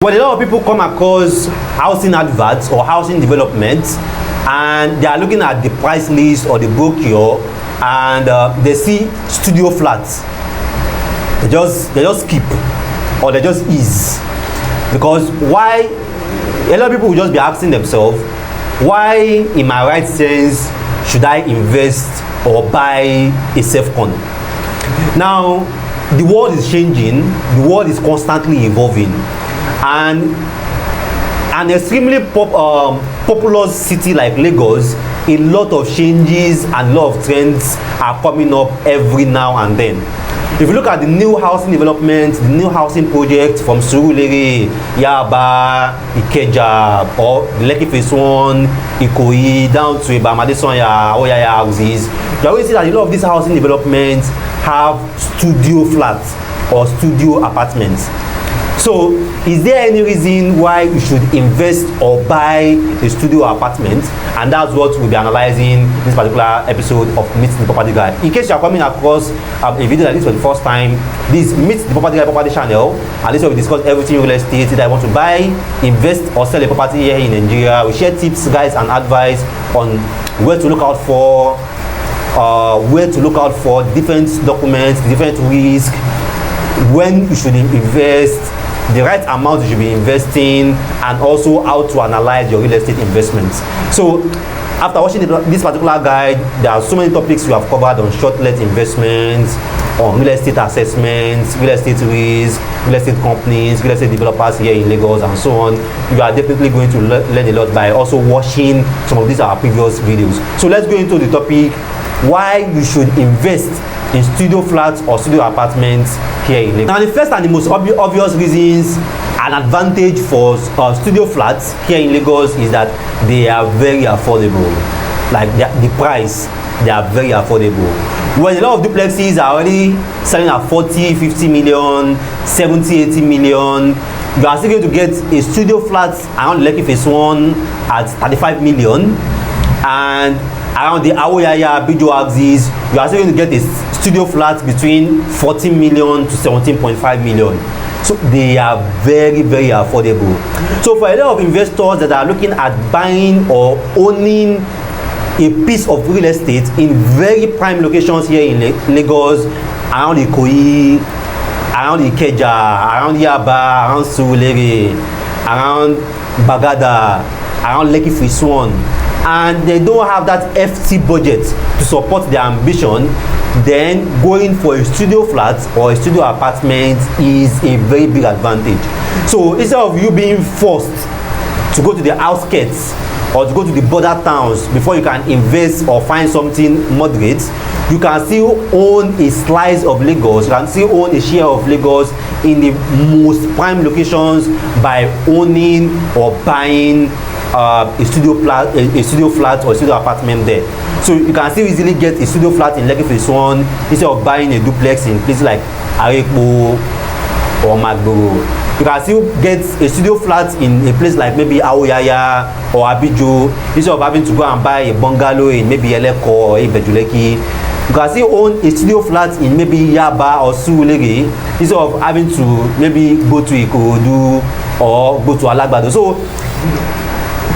Well, a lot of people come across housing adverts or housing developments, and they are looking at the price list or the brochure, and they see studio flats. They just skip, or they just ease, because why? A lot of people will just be asking themselves, why, in my right sense, should I invest or buy a self-con? Now, the world is changing. The world is constantly evolving. And an extremely populous city like Lagos, a lot of changes and a lot of trends are coming up every now and then. If you look at the new housing development, the new housing project from Surulere, Yaba, Ikeja, or the Lekki Phase 1, Ikoyi, down to Ibamadesonya, Oyaya houses, you always see that a lot of these housing developments have studio flats or studio apartments. So, is there any reason why you should invest or buy a studio apartment? And that's what we'll be analyzing in this particular episode of Meet the Property Guy. In case you are coming across a video like this for the first time, this Meet the Property Guy property channel, and this is where we discuss everything real estate. Either I want to buy, invest, or sell a property here in Nigeria. We share tips, guides, and advice on where to look out for, different documents, different risks, when you should invest, the right amount you should be investing, and also how to analyze your real estate investments. So after watching this particular guide, there are so many topics we have covered on short-let investments, on real estate assessments, real estate risk, real estate companies, real estate developers here in Lagos, and so on. You are definitely going to learn a lot by also watching some of these our previous videos. So let's go into the topic, why you should invest in studio flats or studio apartments here in Lagos. Now, the first and the most obvious reasons and advantage for studio flats here in Lagos is that they are very affordable. Like the price, they are very affordable. When a lot of duplexes are already selling at 40, 50 million, 70, 80 million, you are still going to get a studio flat around Lekki Phase 1 at 35 million, and around the Awoyaya, Bijo axis, you are still going to get a studio flat between 14 million to 17.5 million. So they are very, very affordable. So for a lot of investors that are looking at buying or owning a piece of real estate in very prime locations here in Lagos, around Ikoyi, around Ikeja, around Yaba, around Surulere, around Bagada, around Lekki Phase 1, and they don't have that FT budget to support their ambition, then going for a studio flat or a studio apartment is a very big advantage. So instead of you being forced to go to the outskirts or to go to the border towns before you can invest or find something moderate, you can still own a slice of Lagos, you can still own a share of Lagos in the most prime locations by owning or buying a studio flat or a studio apartment there. So you can still easily get a studio flat in Lekki Phase 1 instead of buying a duplex in places like Arepo or Magboro. You can still get a studio flat in a place like maybe Awoyaya or Abijo instead of having to go and buy a bungalow in maybe Eleko or Ibejuleki. You can still own a studio flat in maybe Yaba or Surulere instead of having to maybe go to Ikorodu or go to Alagbado. So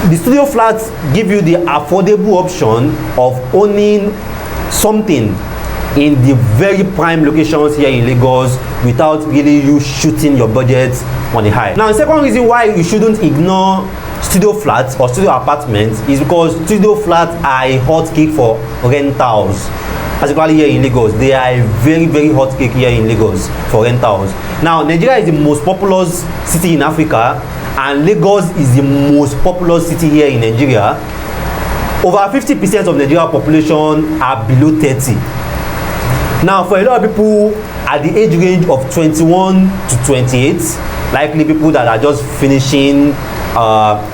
the studio flats give you the affordable option of owning something in the very prime locations here in Lagos without really you shooting your budget on the high. Now, the second reason why you shouldn't ignore studio flats or studio apartments is because studio flats are a hot cake for rentals. Particularly here in Lagos, they are a very, very hot cake here in Lagos for rentals. Now, Nigeria is the most populous city in Africa, and Lagos is the most populous city here in Nigeria. Over 50% of Nigeria population are below 30. Now, for a lot of people at the age range of 21 to 28, likely people that are just finishing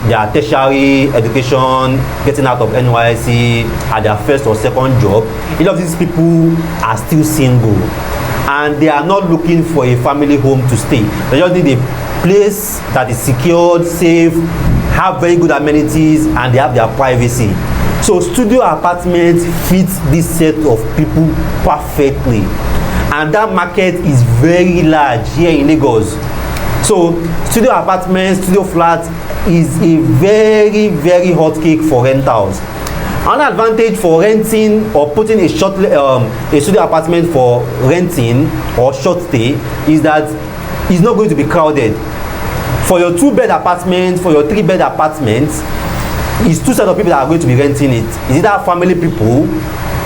their tertiary education, getting out of NYSC at their first or second job, a lot of these people are still single, and they are not looking for a family home to stay. They just need a place that is secured, safe, have very good amenities, and they have their privacy. So studio apartments fit this set of people perfectly, and that market is very large here in Lagos. So studio apartments, studio flats is a very, very hot cake for rentals. Another advantage for renting or putting a studio apartment for renting or short stay is that it's not going to be crowded. For your 2-bed apartment, for your 3-bed apartment, it's two sets of people that are going to be renting it. It's either family people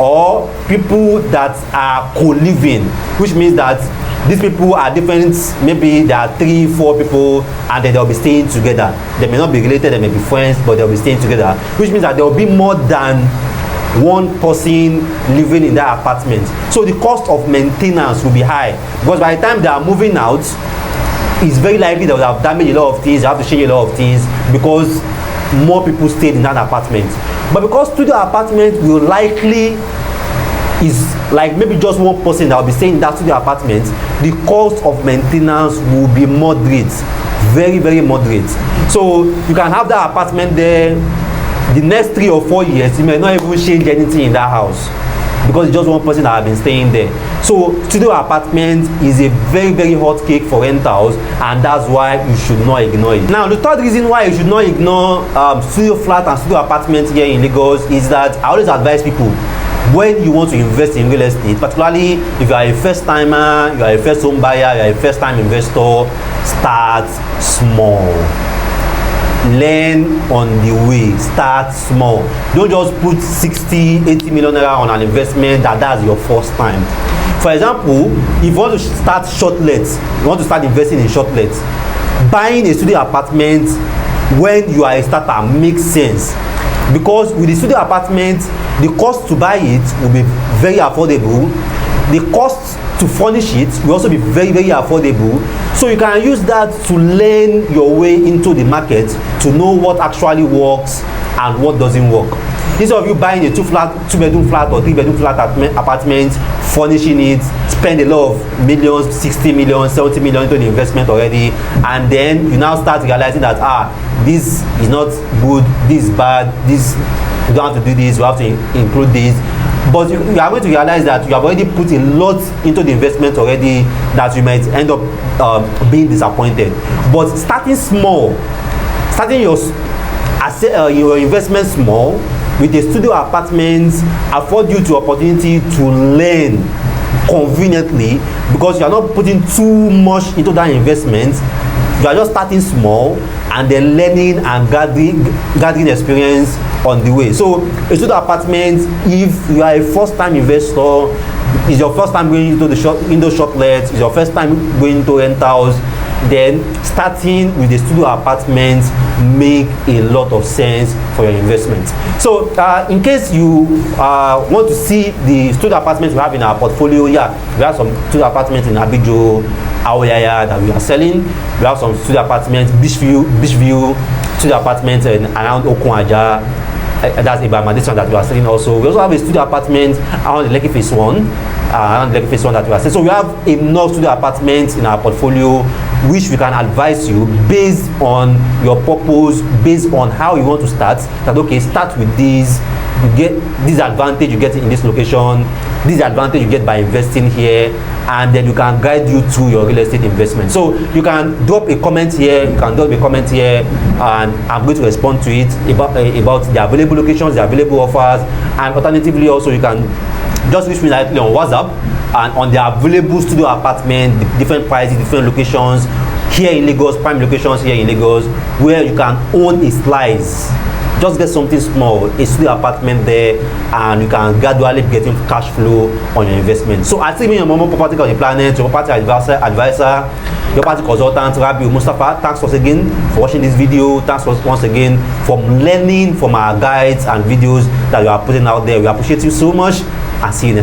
or people that are co-living, which means that these people are different. Maybe there are 3-4 people and then they'll be staying together. They may not be related, they may be friends, but they'll be staying together, which means that there will be more than one person living in that apartment. So the cost of maintenance will be high, because by the time they are moving out, it's very likely they will have damaged a lot of things, they have to change a lot of things, because more people stayed in that apartment. But because studio apartment will likely is like maybe just one person that will be staying in that studio apartment, the cost of maintenance will be moderate, very, very moderate. So you can have that apartment there, the next 3 or 4 years you may not even change anything in that house, because it's just one person that has been staying there. So studio apartment is a very, very hot cake for rentals, and that's why you should not ignore it. Now the third reason why you should not ignore studio flat and studio apartment here in Lagos is that I always advise people, when you want to invest in real estate, particularly if you are a first timer, you are a first home buyer, you are a first time investor, start small. Learn on the way. Start small. Don't just put 60-80 million naira on an investment that's your first time. For example, if you want to start shortlets, you want to start investing in shortlets, buying a studio apartment when you are a starter makes sense, because with the studio apartment, the cost to buy it will be very affordable. The cost to furnish it will also be very, very affordable. So you can use that to learn your way into the market, to know what actually works and what doesn't work. Instead of you buying a 2-bedroom flat or 3-bedroom flat apartment, furnishing it, spend a lot of millions, 60 million, 70 million into the investment already, and then you now start realizing that this is not good, this is bad, this you don't have to do this, you have to include this. But you are going to realize that you have already put a lot into the investment already, that you might end up being disappointed. But starting small, starting your investment small with a studio apartment afford you the opportunity to learn conveniently, because you are not putting too much into that investment. You are just starting small and then learning and gathering experience on the way. So a studio apartment, if you are a first time investor, is your first time going into the shoplets, is your first time going into rentals, then starting with the studio apartment make a lot of sense for your investment. So in case you want to see the studio apartments we have in our portfolio, we have some studio apartments in Abijo, Aoyaya that we are selling. We have some studio apartments, Beachview studio apartments around Okunwaja. That's Ibama, this one that we are selling also. We also have a studio apartment around the Lekki Phase 1, that we are selling. So we have enough studio apartments in our portfolio, which we can advise you based on your purpose, based on how you want to start. That okay, start with this, you get this advantage you get in this location, this advantage you get by investing here, and then you can guide you through your real estate investment. So you can drop a comment here, and I'm going to respond to it about the available locations, the available offers, and alternatively also you can just reach me directly on WhatsApp and on the available studio apartment, different prices, different locations here in Lagos, prime locations here in Lagos, where you can own a slice. Just get something small, a studio apartment there, and you can gradually be getting cash flow on your investment. So I think me, your Momo Property on the Planet, your property advisor, your property consultant, Rabi Mustafa. Thanks once again for watching this video. Thanks once again for learning from our guides and videos that you are putting out there. We appreciate you so much, and see you next time.